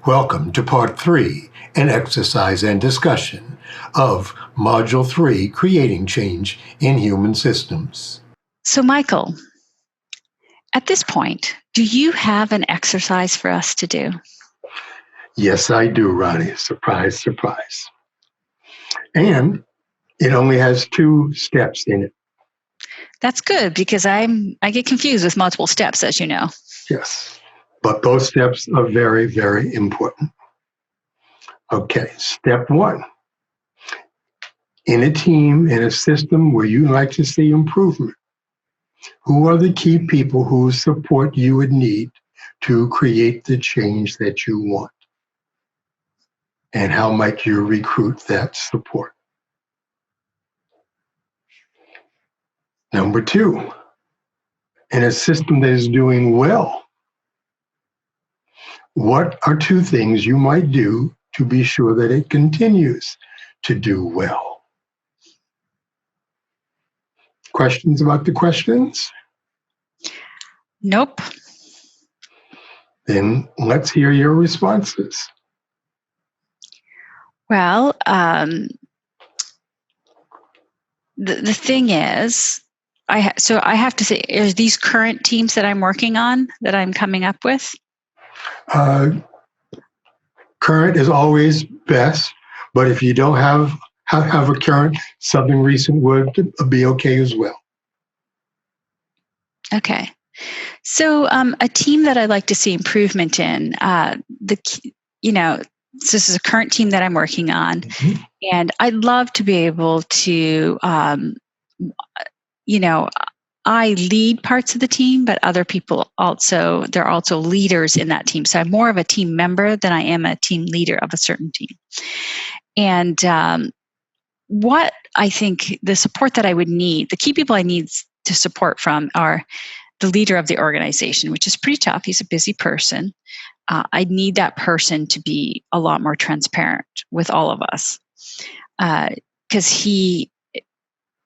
Welcome to Part 3, an exercise and discussion of Module 3, Creating Change in Human Systems. So, Michael, at this point, do you have an exercise for us to do? Yes, I do, Ronnie. Surprise, surprise. And it only has 2 steps in it. That's good because I get confused with multiple steps, as you know. Yes, but those steps are very, very important. Okay, step 1. In a team, in a system where you like to see improvement, who are the key people whose support you would need to create the change that you want? And how might you recruit that support? Number 2, in a system that is doing well, what are 2 things you might do to be sure that it continues to do well? Questions about the questions? Nope. Then let's hear your responses. Well, the thing is, I have to say, are these current teams that I'm working on that I'm coming up with? Current is always best, but if you don't have a current, something recent would be okay as well. Okay. So a team that I'd like to see improvement in, so this is a current team that I'm working on, and I'd love to be able to, I lead parts of the team, but other people they're also leaders in that team. So I'm more of a team member than I am a team leader of a certain team. And what I think the support that I would need, the key people I need to support from are the leader of the organization, which is pretty tough. He's a busy person. I need that person to be a lot more transparent with all of us because he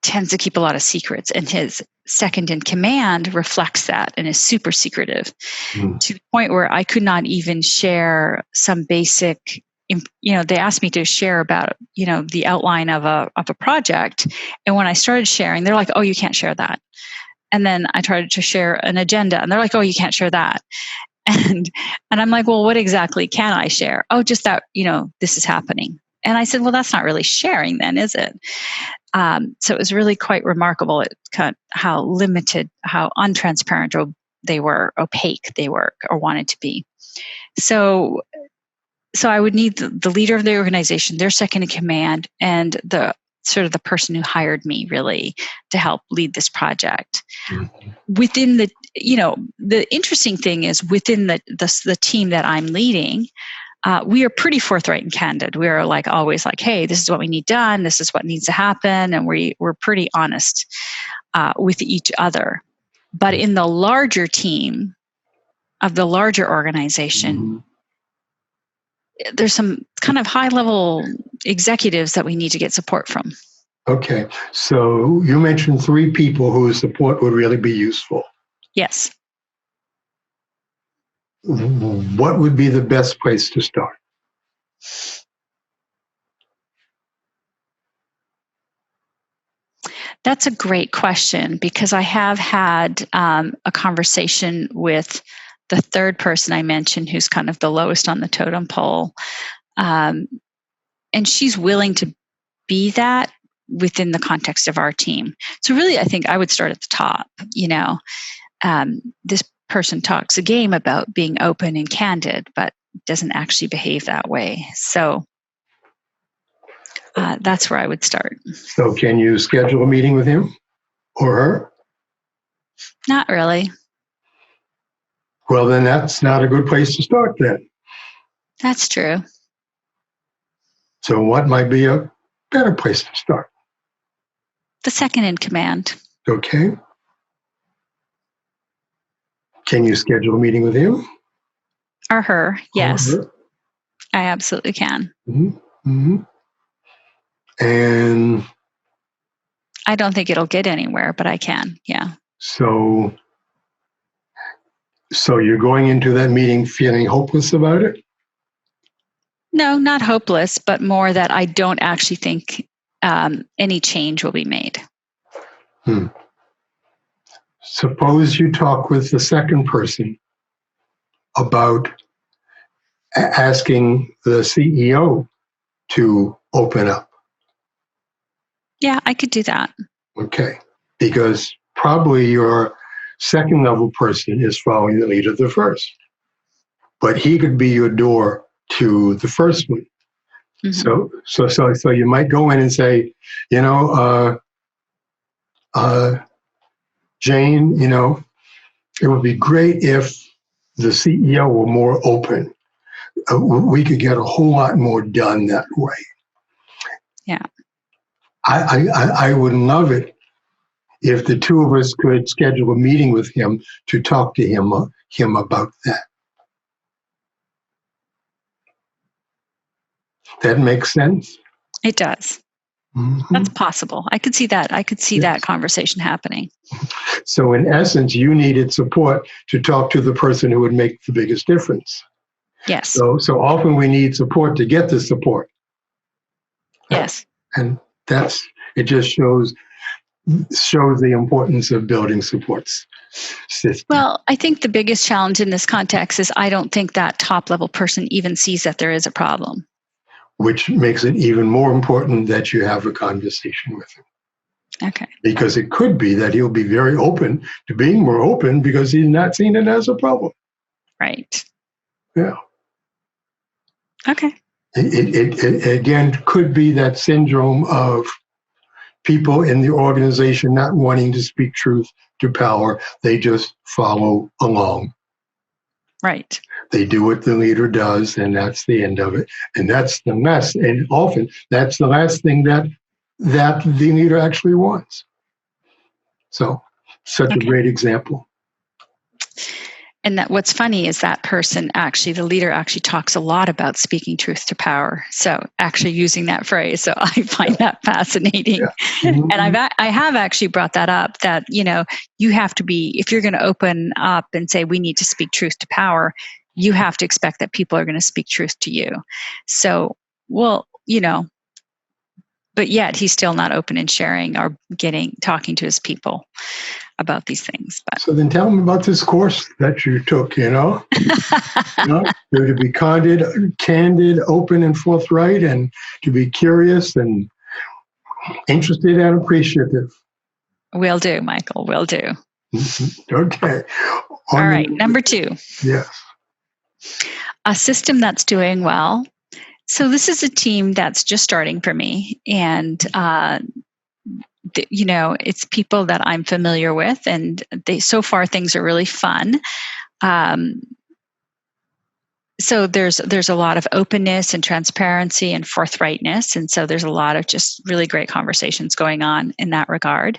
tends to keep a lot of secrets, and his second in command reflects that and is super secretive to the point where I could not even share some basic, they asked me to share about, the outline of a project. And when I started sharing, they're like, oh, you can't share that. And then I tried to share an agenda and they're like, oh, you can't share that. And I'm like, well, what exactly can I share? Oh, just that, this is happening. And I said, well, that's not really sharing then, is it? So it was really quite remarkable how limited, how untransparent they were, opaque they were or wanted to be. So I would need the leader of the organization, their second in command, and the sort of the person who hired me really to help lead this project. Within the interesting thing is within the team that I'm leading, we are pretty forthright and candid. We are always like, hey, this is what we need done. This is what needs to happen. And we're pretty honest with each other. But in the larger team of the larger organization, there's some kind of high level executives that we need to get support from. Okay. So you mentioned 3 people whose support would really be useful. Yes. What would be the best place to start? That's a great question because I have had a conversation with the third person I mentioned who's kind of the lowest on the totem pole. And she's willing to be that within the context of our team. So really, I think I would start at the top. This person talks a game about being open and candid, but doesn't actually behave that way. So that's where I would start. So can you schedule a meeting with him or her? Not really. Well, then that's not a good place to start then. That's true. So what might be a better place to start? The second in command. Okay. Can you schedule a meeting with him? Or her, yes. Or her? I absolutely can. And I don't think it'll get anywhere, but I can, yeah. So you're going into that meeting feeling hopeless about it? No, not hopeless, but more that I don't actually think any change will be made. Suppose you talk with the second person about asking the CEO to open up. Yeah, I could do that. Okay. Because probably your second level person is following the lead of the first, but he could be your door to the first one. Mm-hmm. So you might go in and say, Jane, it would be great if the CEO were more open. We could get a whole lot more done that way. Yeah. I would love it if the two of us could schedule a meeting with him to talk to him about that. That makes sense? It does. Mm-hmm. That's possible. I could see that. I could see that conversation happening. So in essence, you needed support to talk to the person who would make the biggest difference. Yes. So often we need support to get the support. Yes. And it just shows the importance of building supports system. Well, I think the biggest challenge in this context is I don't think that top level person even sees that there is a problem. Which makes it even more important that you have a conversation with him. Okay. Because it could be that he'll be very open to being more open because he's not seen it as a problem. Right. Yeah. Okay. It again could be that syndrome of people in the organization not wanting to speak truth to power. They just follow along. Right. They do what the leader does, and that's the end of it. And that's the mess. And often that's the last thing that the leader actually wants. So, such a great example. And that what's funny is that person the leader actually talks a lot about speaking truth to power. So actually using that phrase. So I find that fascinating. Yeah. Mm-hmm. And I have actually brought that up that, you have to be, if you're going to open up and say, we need to speak truth to power, you have to expect that people are going to speak truth to you. So, but yet he's still not open and sharing or talking to his people about these things. But so then tell him about this course that you took, to be candid, open and forthright, and to be curious and interested and appreciative. Will do, Michael, will do. Okay. All right, number 2. Yes. A system that's doing well. So this is a team that's just starting for me, and it's people that I'm familiar with, and so far things are really fun. So there's a lot of openness and transparency and forthrightness, and so there's a lot of just really great conversations going on in that regard.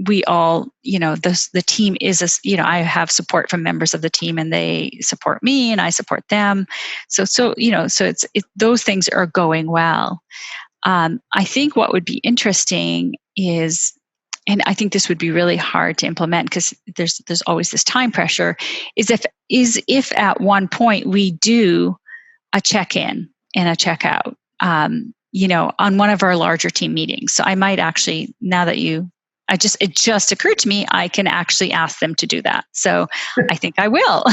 We all, the team is, I have support from members of the team, and they support me, and I support them. So those things are going well. I think what would be interesting is, and I think this would be really hard to implement because there's always this time pressure, is if at one point we do a check-in and a check-out, on one of our larger team meetings. So I might actually, now that it just occurred to me, I can actually ask them to do that. So I think I will.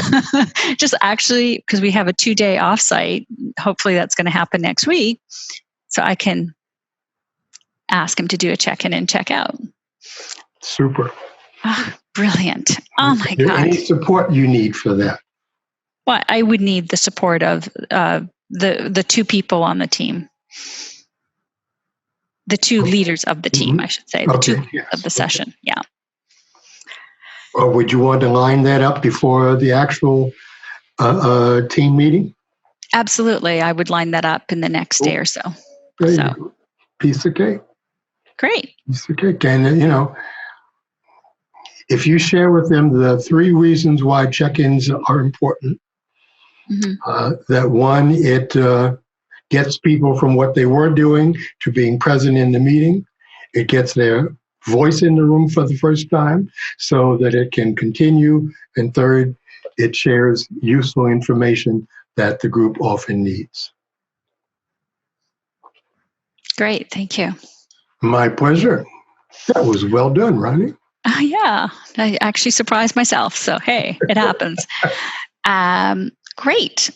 Just actually, because we have a 2-day offsite, hopefully that's going to happen next week. So I can ask them to do a check-in and check-out. Super. Oh, brilliant. Oh my God. Any support you need for that? Well, I would need the support of the 2 people on the team. The 2 leaders of the team, I should say, the 2 of the session. Yeah. Or would you want to line that up before the actual team meeting? Absolutely. I would line that up in the next day or so. Piece of cake. Great. Piece of cake. And, if you share with them the 3 reasons why check-ins are important, that one, it gets people from what they were doing to being present in the meeting. It gets their voice in the room for the first time so that it can continue. And third, it shares useful information that the group often needs. Great. Thank you. My pleasure. That was well done, Ronnie. Yeah, I actually surprised myself. So, hey, it happens. Great.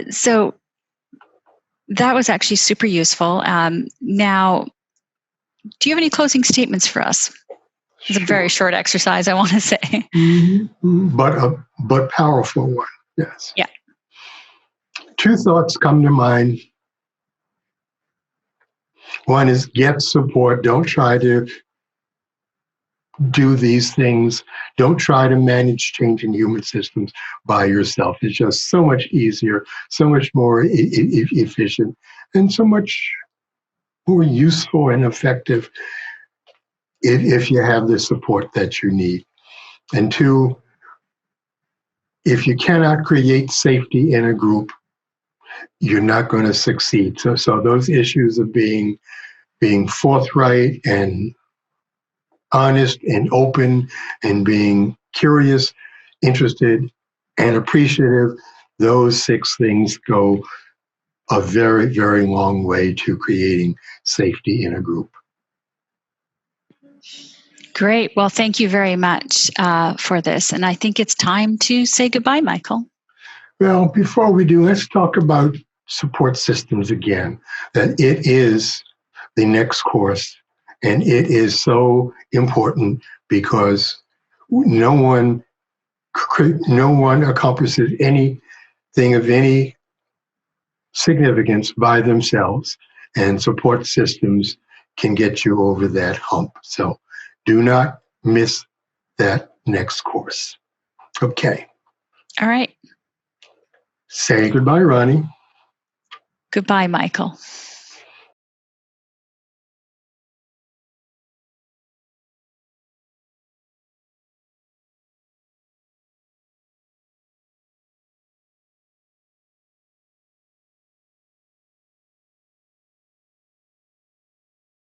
So that was actually super useful. Now, do you have any closing statements for us? It's a very short exercise, I want to say. Mm-hmm. But powerful one, yes. Yeah. 2 thoughts come to mind. One is get support. Don't try to do these things. Don't try to manage change in human systems by yourself. It's just so much easier, so much more efficient, and so much more useful and effective if you have the support that you need. And 2, if you cannot create safety in a group, you're not going to succeed. So those issues of being forthright and honest and open and being curious, interested, and appreciative, those 6 things go a very, very long way to creating safety in a group. Great. Well, thank you very much for this. And I think it's time to say goodbye, Michael. Well, before we do, let's talk about support systems again. That it is the next course, and it is so important because no one accomplishes anything of any significance by themselves, and support systems can get you over that hump. So do not miss that next course. Okay. All right. Say goodbye, Ronnie. Goodbye, Michael.